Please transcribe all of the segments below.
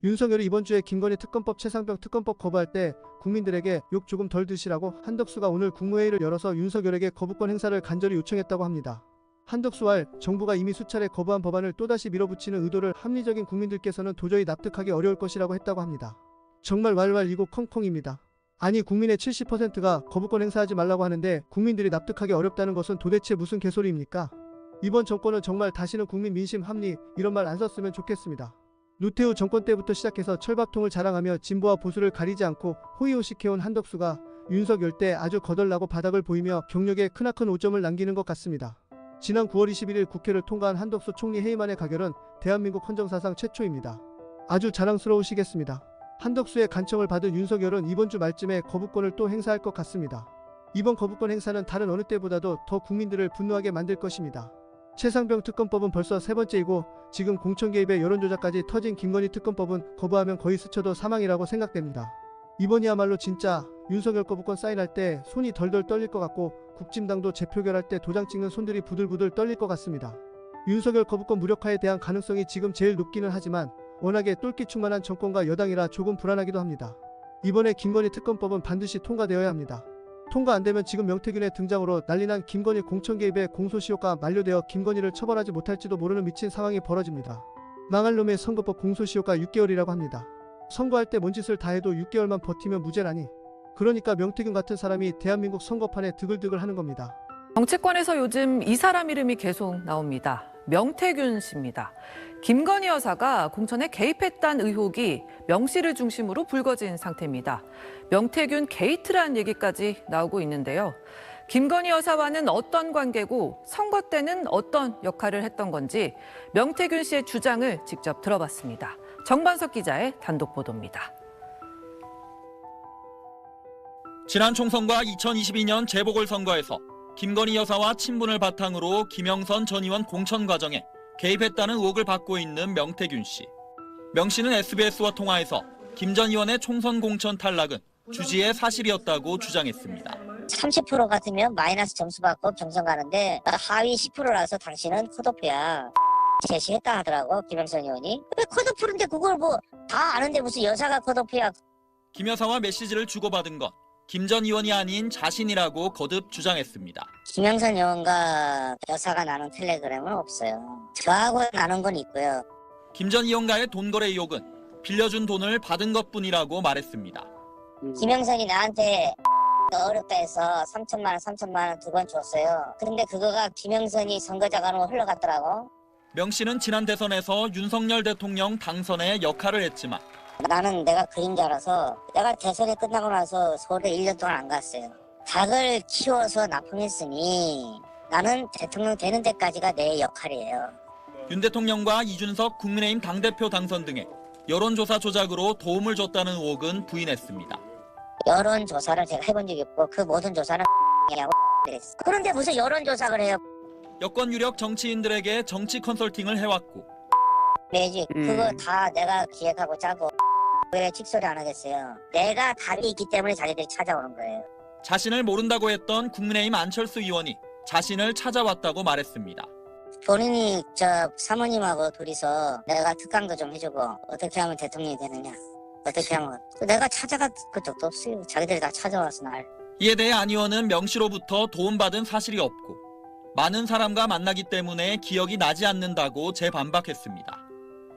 윤석열이 이번 주에 김건희 특검법 최상병 특검법 거부할 때 국민들에게 욕 조금 덜 드시라고 한덕수가 오늘 국무회의를 열어서 윤석열에게 거부권 행사를 간절히 요청했다고 합니다. 한덕수와 정부가 이미 수차례 거부한 법안을 또다시 밀어붙이는 의도를 합리적인 국민들께서는 도저히 납득하기 어려울 것이라고 했다고 합니다. 정말 왈왈이고 콩콩입니다. 아니 국민의 70%가 거부권 행사하지 말라고 하는데 국민들이 납득하기 어렵다는 것은 도대체 무슨 개소리입니까? 이번 정권은 정말 다시는 국민 민심 합리 이런 말 안 썼으면 좋겠습니다. 노태우 정권 때부터 시작해서 철밥통을 자랑하며 진보와 보수를 가리지 않고 호의호식해온 한덕수가 윤석열 때 아주 거덜나고 바닥을 보이며 경력에 크나큰 오점을 남기는 것 같습니다. 지난 9월 21일 국회를 통과한 한덕수 총리 해임안의 가결은 대한민국 헌정사상 최초입니다. 아주 자랑스러우시겠습니다. 한덕수의 간청을 받은 윤석열은 이번 주 말쯤에 거부권을 또 행사할 것 같습니다. 이번 거부권 행사는 다른 어느 때보다도 더 국민들을 분노하게 만들 것입니다. 최상병 특검법은 벌써 세 번째이고 지금 공천 개입에 여론조작까지 터진 김건희 특검법은 거부하면 거의 스쳐도 사망이라고 생각됩니다. 이번이야말로 진짜 윤석열 거부권 사인할 때 손이 덜덜 떨릴 것 같고 국진당도 재표결할 때 도장 찍는 손들이 부들부들 떨릴 것 같습니다. 윤석열 거부권 무력화에 대한 가능성이 지금 제일 높기는 하지만 워낙에 똘끼충만한 정권과 여당이라 조금 불안하기도 합니다. 이번에 김건희 특검법은 반드시 통과되어야 합니다. 통과 안되면 지금 명태균의 등장으로 난리난 김건희 공천 개입의 공소시효가 만료되어 김건희를 처벌하지 못할지도 모르는 미친 상황이 벌어집니다. 망할 놈의 선거법 공소시효가 6개월이라고 합니다. 선거할 때 뭔 짓을 다 해도 6개월만 버티면 무죄라니. 그러니까 명태균 같은 사람이 대한민국 선거판에 드글드글 하는 겁니다. 정치권에서 요즘 이 사람 이름이 계속 나옵니다. 명태균 씨입니다. 김건희 여사가 공천에 개입했다는 의혹이 명 씨를 중심으로 불거진 상태입니다. 명태균 게이트라는 얘기까지 나오고 있는데요. 김건희 여사와는 어떤 관계고 선거 때는 어떤 역할을 했던 건지 명태균 씨의 주장을 직접 들어봤습니다. 정반석 기자의 단독 보도입니다. 지난 총선과 2022년 재보궐선거에서 김건희 여사와 친분을 바탕으로 김영선 전 의원 공천 과정에 개입했다는 의혹을 받고 있는 명태균 씨. 명 씨는 SBS와 통화에서 김 전 의원의 총선 공천 탈락은 주지의 사실이었다고 주장했습니다. 30% 같으면 마이너스 점수 받고 경선 가는데 하위 10%라서 당신은 컷오프야. 제시했다 하더라고 김영선 의원이. 왜 컷오프인데 그걸 뭐 다 아는데 무슨 여사가 컷오프야. 김 여사와 메시지를 주고받은 건 김 전 의원이 아닌 자신이라고 거듭 주장했습니다. 김영선 의원과 여사가 나눈 텔레그램은 없어요. 저하고 나눈 건 있고요. 김 전 의원과의 돈 거래 의혹은 빌려준 돈을 받은 것뿐이라고 말했습니다. 김영선이 나한테 어렵다 해서 3천만 원 2번 줬어요. 그런데 그거가 김영선이 선거자금으로 흘러갔더라고. 명 씨는 지난 대선에서 윤석열 대통령 당선에 역할을 했지만 나는 내가 그림자라서 내가 대선이 끝나고 나서 서울에 1년 동안 안 갔어요. 닭을 키워서 납품했으니 나는 대통령 되는 데까지가 내 역할이에요. 윤 대통령과 이준석 국민의힘 당대표 당선 등의 여론조사 조작으로 도움을 줬다는 의혹은 부인했습니다. 여론조사를 제가 해본 적이 없고 그 모든 조사는 하고 그랬어. 그런데 무슨 여론조사를 해요. 여권 유력 정치인들에게 정치 컨설팅을 해왔고 매직 그거 다 내가 기획하고 짜고 왜 직소리 안 하겠어요. 내가 답이 있기 때문에 자기들이 찾아오는 거예요. 자신을 모른다고 했던 국민의힘 안철수 의원이 자신을 찾아왔다고 말했습니다. 본인이 저 사모님하고 둘이서 내가 특강도 좀 해주고 어떻게 하면 대통령이 되느냐 어떻게 하면 내가 찾아간 적도 없어요. 자기들이 다 찾아와서 날. 이에 대해 안 의원은 명 씨로부터 도움받은 사실이 없고 많은 사람과 만나기 때문에 기억이 나지 않는다고 재반박했습니다.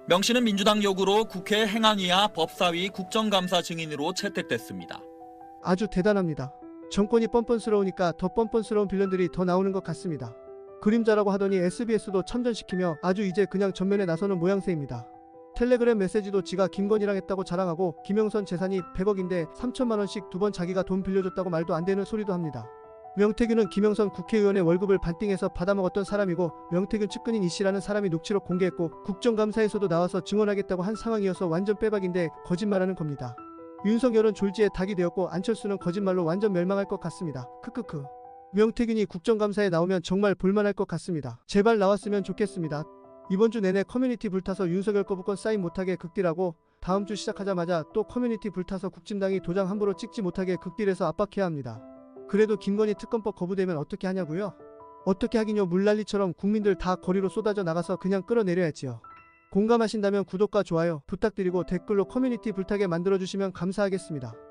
명 씨는 민주당 요구로 국회 행안위와 법사위 국정감사 증인으로 채택됐습니다. 아주 대단합니다. 정권이 뻔뻔스러우니까 더 뻔뻔스러운 빌런들이 더 나오는 것 같습니다. 그림자라고 하더니 SBS도 참전시키며 아주 이제 그냥 전면에 나서는 모양새입니다. 텔레그램 메시지도 지가 김건희랑 했다고 자랑하고 김영선 재산이 100억인데 3천만 원씩 2번 자기가 돈 빌려줬다고 말도 안 되는 소리도 합니다. 명태균은 김영선 국회의원의 월급을 반띵해서 받아먹었던 사람이고 명태균 측근인 이씨라는 사람이 녹취록 공개했고 국정감사에서도 나와서 증언하겠다고 한 상황이어서 완전 빼박인데 거짓말하는 겁니다. 윤석열은 졸지에 닭이 되었고 안철수는 거짓말로 완전 멸망할 것 같습니다. 크크크. 명태균이 국정감사에 나오면 정말 볼만할 것 같습니다. 제발 나왔으면 좋겠습니다. 이번 주 내내 커뮤니티 불타서 윤석열 거부권 사인 못하게 극딜하고 다음 주 시작하자마자 또 커뮤니티 불타서 국진당이 도장 함부로 찍지 못하게 극딜해서 압박해야 합니다. 그래도 김건희 특검법 거부되면 어떻게 하냐고요? 어떻게 하긴요. 물난리처럼 국민들 다 거리로 쏟아져 나가서 그냥 끌어내려야지요. 공감하신다면 구독과 좋아요 부탁드리고 댓글로 커뮤니티 불타게 만들어주시면 감사하겠습니다.